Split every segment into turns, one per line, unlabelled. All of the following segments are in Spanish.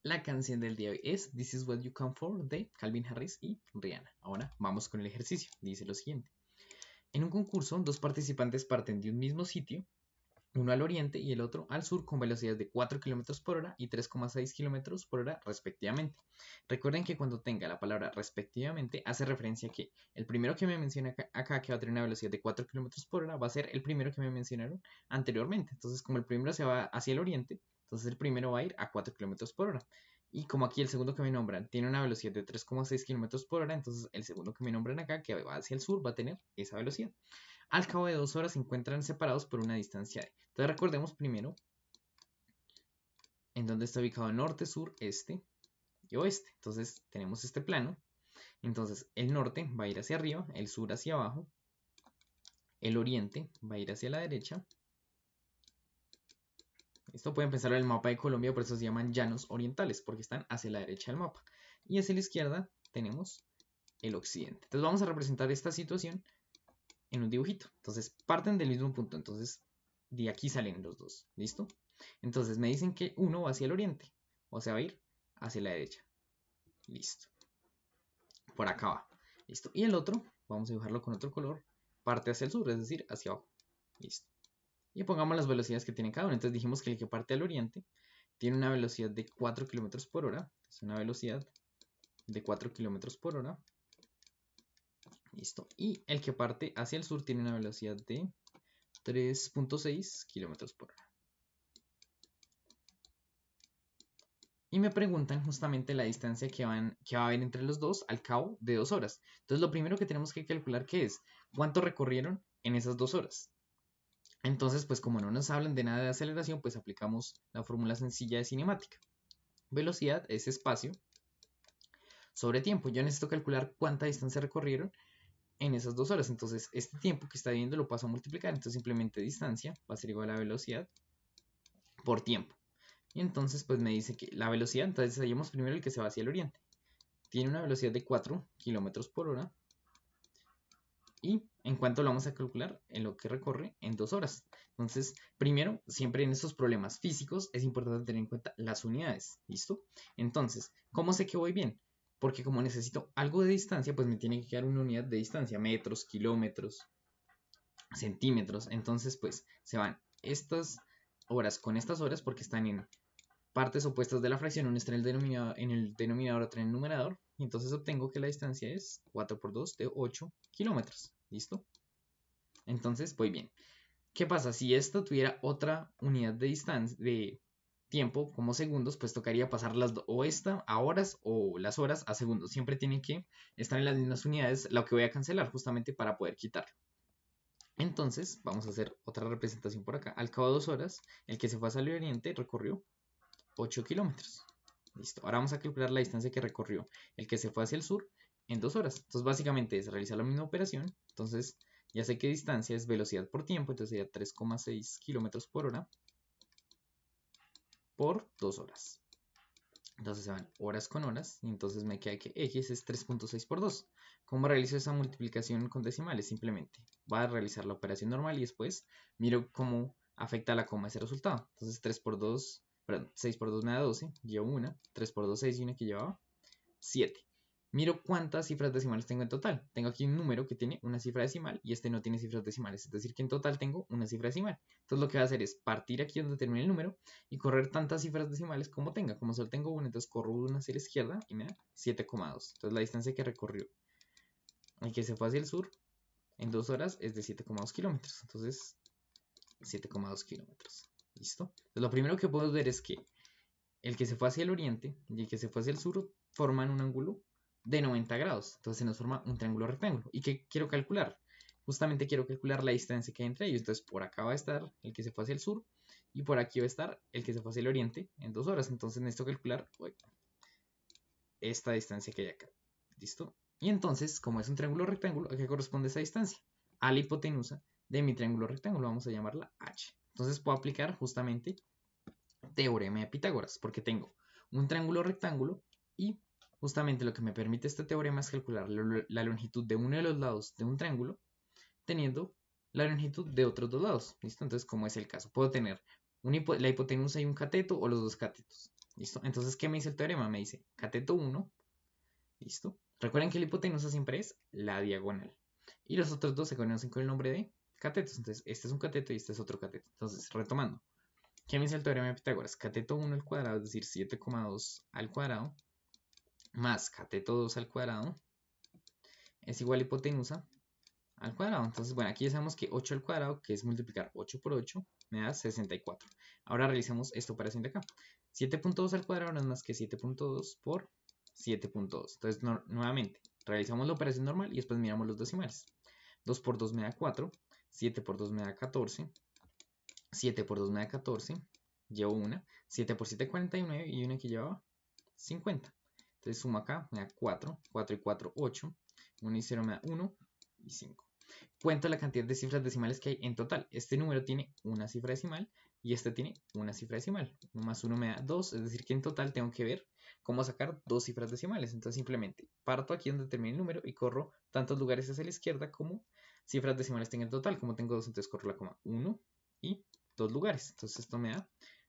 La canción del día de hoy es This Is What You Come For de Calvin Harris y Rihanna. Ahora vamos con el ejercicio. Dice lo siguiente. En un concurso, dos participantes parten de un mismo sitio, uno al oriente y el otro al sur, con velocidades de 4 km por hora y 3,6 km por hora respectivamente. Recuerden que cuando tenga la palabra respectivamente hace referencia a que el primero que me menciona acá que va a tener una velocidad de 4 km por hora va a ser el primero que me mencionaron anteriormente. Entonces, como el primero se va hacia el oriente, entonces el primero va a ir a 4 km por hora. Y como aquí el segundo que me nombran tiene una velocidad de 3,6 km por hora, entonces el segundo que me nombran acá, que va hacia el sur, va a tener esa velocidad. Al cabo de 2 horas se encuentran separados por una distancia de. Entonces recordemos primero en dónde está ubicado norte, sur, este y oeste. Entonces tenemos este plano. Entonces el norte va a ir hacia arriba, el sur hacia abajo, el oriente va a ir hacia la derecha. Esto pueden pensar en el mapa de Colombia, por eso se llaman llanos orientales, porque están hacia la derecha del mapa. Y hacia la izquierda tenemos el occidente. Entonces vamos a representar esta situación en un dibujito. Entonces parten del mismo punto. Entonces de aquí salen los dos. ¿Listo? Entonces me dicen que uno va hacia el oriente. O sea, va a ir hacia la derecha. Listo. Por acá va. Listo. Y el otro, vamos a dibujarlo con otro color, parte hacia el sur, es decir, hacia abajo. Listo. Y pongamos las velocidades que tiene cada uno. Entonces dijimos que el que parte al oriente tiene una velocidad de 4 km por hora. Es una velocidad de 4 km por hora. Listo. Y el que parte hacia el sur tiene una velocidad de 3,6 km por hora. Y me preguntan justamente la distancia que va a haber entre los dos al cabo de 2 horas. Entonces lo primero que tenemos que calcular que es cuánto recorrieron en esas 2 horas. Entonces, pues como no nos hablan de nada de aceleración, pues aplicamos la fórmula sencilla de cinemática. Velocidad es espacio sobre tiempo. Yo necesito calcular cuánta distancia recorrieron en esas 2 horas. Entonces, este tiempo que está viendo lo paso a multiplicar. Entonces, simplemente distancia va a ser igual a velocidad por tiempo. Y entonces, pues me dice que la velocidad, entonces hallemos primero el que se va hacia el oriente. Tiene una velocidad de 4 km por hora. ¿Y en cuánto lo vamos a calcular? En lo que recorre en 2 horas. Entonces, primero, siempre en estos problemas físicos es importante tener en cuenta las unidades. ¿Listo? Entonces, ¿cómo sé que voy bien? Porque como necesito algo de distancia, pues me tiene que quedar una unidad de distancia, metros, kilómetros, centímetros. Entonces, pues se van estas horas con estas horas porque están en partes opuestas de la fracción. Una está en el denominador, otra en el numerador. Y entonces obtengo que la distancia es 4 por 2 de 8 kilómetros. ¿Listo? Entonces voy bien. ¿Qué pasa? Si esto tuviera otra unidad de distancia, de tiempo, como segundos, pues tocaría pasar o esta a horas o las horas a segundos. Siempre tiene que estar en las mismas unidades, lo que voy a cancelar justamente para poder quitarlo. Entonces, vamos a hacer otra representación por acá. Al cabo de 2 horas, el que se fue hacia el oriente recorrió 8 kilómetros. Listo. Ahora vamos a calcular la distancia que recorrió el que se fue hacia el sur en 2 horas. Entonces, básicamente es realizar la misma operación. Entonces, ya sé qué distancia es velocidad por tiempo. Entonces, sería 3,6 kilómetros por hora por 2 horas. Entonces, se van horas con horas. Y entonces me queda que X es 3,6 por 2. ¿Cómo realizo esa multiplicación con decimales? Simplemente voy a realizar la operación normal y después miro cómo afecta la coma ese resultado. Entonces 3 por 2, perdón, 6 por 2 me da 12, llevo una, 3 por 2, 6 y una que llevaba 7. Miro cuántas cifras decimales tengo en total. Tengo aquí un número que tiene una cifra decimal y este no tiene cifras decimales. Es decir, que en total tengo una cifra decimal. Entonces lo que voy a hacer es partir aquí donde termine el número y correr tantas cifras decimales como tenga. Como solo tengo una, entonces corro una hacia la izquierda y me da 7,2. Entonces la distancia que recorrió el que se fue hacia el sur en 2 horas es de 7,2 kilómetros. Entonces, 7,2 kilómetros. ¿Listo? Entonces, lo primero que puedo ver es que el que se fue hacia el oriente y el que se fue hacia el sur forman un ángulo de 90 grados. Entonces se nos forma un triángulo rectángulo. ¿Y qué quiero calcular? Justamente quiero calcular la distancia que hay entre ellos. Entonces por acá va a estar el que se fue hacia el sur y por aquí va a estar el que se fue hacia el oriente en 2 horas. Entonces necesito calcular esta distancia que hay acá. ¿Listo? Y entonces, como es un triángulo rectángulo, ¿a qué corresponde esa distancia? A la hipotenusa de mi triángulo rectángulo. Vamos a llamarla H. Entonces puedo aplicar justamente teorema de Pitágoras, porque tengo un triángulo rectángulo y justamente lo que me permite este teorema es calcular la longitud de uno de los lados de un triángulo teniendo la longitud de otros dos lados. ¿Listo? Entonces, como es el caso, puedo tener la hipotenusa y un cateto o los dos catetos. ¿Listo? Entonces, ¿qué me dice el teorema? Me dice cateto 1. ¿Listo? Recuerden que la hipotenusa siempre es la diagonal. Y los otros dos se conocen con el nombre de catetos. Entonces, este es un cateto y este es otro cateto. Entonces, retomando. ¿Qué me dice el teorema de Pitágoras? Cateto 1 al cuadrado, es decir, 7,2 al cuadrado, más cateto 2 al cuadrado, es igual a hipotenusa al cuadrado. Entonces, bueno, aquí ya sabemos que 8 al cuadrado, que es multiplicar 8 por 8, me da 64. Ahora realizamos esta operación de acá. 7.2 al cuadrado no es más que 7.2 por 7.2. Entonces, nuevamente, realizamos la operación normal y después miramos los decimales. 2 por 2 me da 4, 7 por 2 me da 14, 7 por 2 me da 14, llevo una, 7 por 7 49 y una que llevaba 50. Entonces sumo acá, me da 4, 4 y 4, 8, 1 y 0 me da 1 y 5. Cuento la cantidad de cifras decimales que hay en total. Este número tiene una cifra decimal y este tiene una cifra decimal. 1 más 1 me da 2, es decir que en total tengo que ver cómo sacar dos cifras decimales. Entonces simplemente parto aquí donde termina el número y corro tantos lugares hacia la izquierda como cifras decimales tengo en total. Como tengo 2, entonces corro la coma 1 y 2 lugares. Entonces esto me da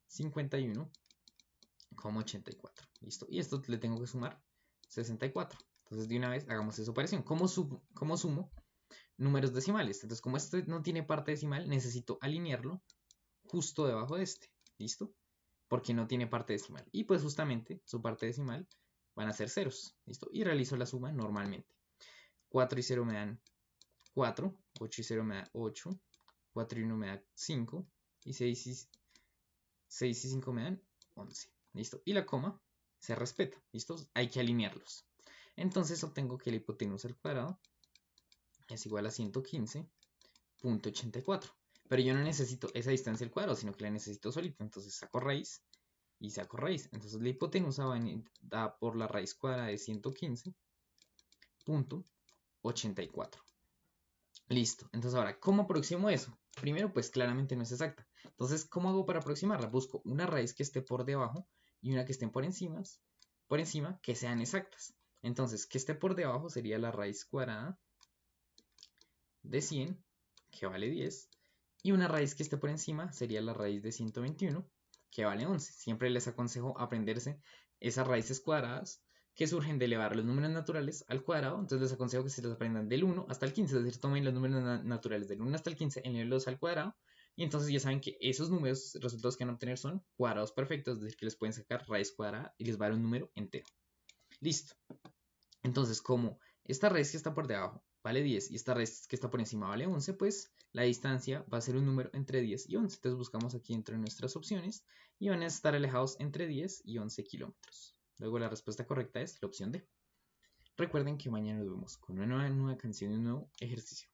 51,84. ¿Listo? Y esto le tengo que sumar 64. Entonces de una vez hagamos esa operación. ¿Cómo sumo números decimales? Entonces como este no tiene parte decimal, necesito alinearlo justo debajo de este. ¿Listo? Porque no tiene parte decimal. Y pues justamente su parte decimal van a ser ceros. ¿Listo? Y realizo la suma normalmente. 4 y 0 me dan 4, 8 y 0 me da 8, 4 y 1 me da 5, y 6 y 5 me dan 11. ¿Listo? Y la coma se respeta. ¿Listo? Hay que alinearlos. Entonces obtengo que la hipotenusa al cuadrado es igual a 115,84. Pero yo no necesito esa distancia al cuadrado, sino que la necesito solita. Entonces saco raíz y saco raíz. Entonces la hipotenusa va da por la raíz cuadrada de 115,84. Listo. Entonces ahora, ¿cómo aproximo eso? Primero, pues claramente no es exacta. Entonces, ¿cómo hago para aproximarla? Busco una raíz que esté por debajo y una que estén por encima que sean exactas. Entonces, que esté por debajo sería la raíz cuadrada de 100, que vale 10. Y una raíz que esté por encima sería la raíz de 121, que vale 11. Siempre les aconsejo aprenderse esas raíces cuadradas que surgen de elevar los números naturales al cuadrado. Entonces les aconsejo que se los aprendan del 1 hasta el 15, es decir, tomen los números naturales del 1 hasta el 15, elevenlos al cuadrado, y entonces ya saben que esos números, resultados que van a obtener son cuadrados perfectos, es decir, que les pueden sacar raíz cuadrada y les va a dar un número entero. Listo. Entonces, como esta raíz que está por debajo vale 10 y esta raíz que está por encima vale 11, pues la distancia va a ser un número entre 10 y 11. Entonces buscamos aquí entre nuestras opciones y van a estar alejados entre 10 y 11 kilómetros. Luego la respuesta correcta es la opción D. Recuerden que mañana nos vemos con una nueva canción y un nuevo ejercicio.